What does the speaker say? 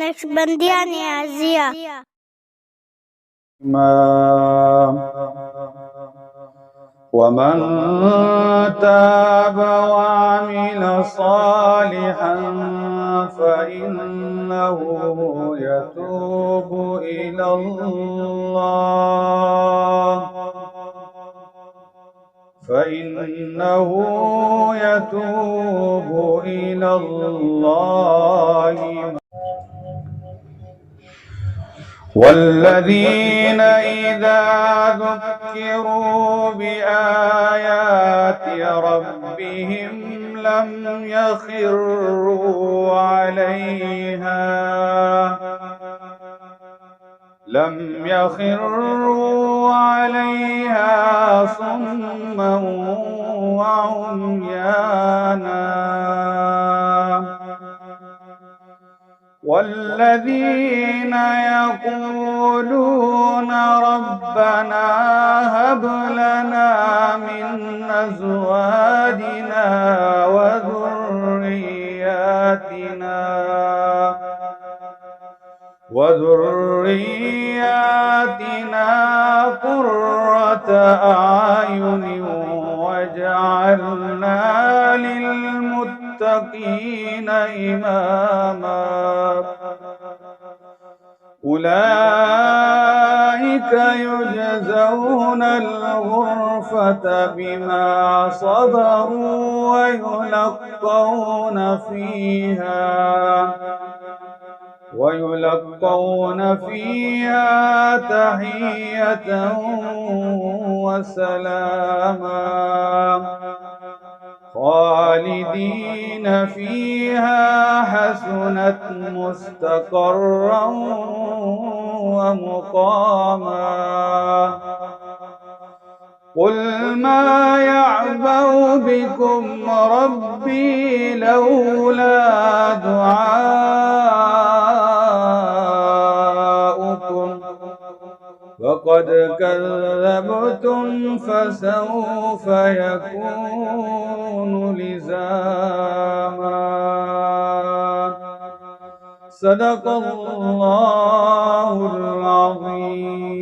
نقشبندیان عزیزی ومن تاب وعمل صالحا فإنه يتوب إلى الله والذين إذا ذكروا بآيات ربهم لم يخروا عليها صما وعميانا والذين يقولون ربنا هب لنا من أزواجنا وذرياتنا قرة أعين واجعلنا للمتقين إماما أولئك يجزون الغرفة بما صبروا ويلقون فيها تحية وسلاما خالدين فيها حسنت مستقرا ومقاما قل ما يعبأ بكم ربي لولا دعاؤكم فقد كذبتم فسوف يكون لزاما صدق الله العظيم.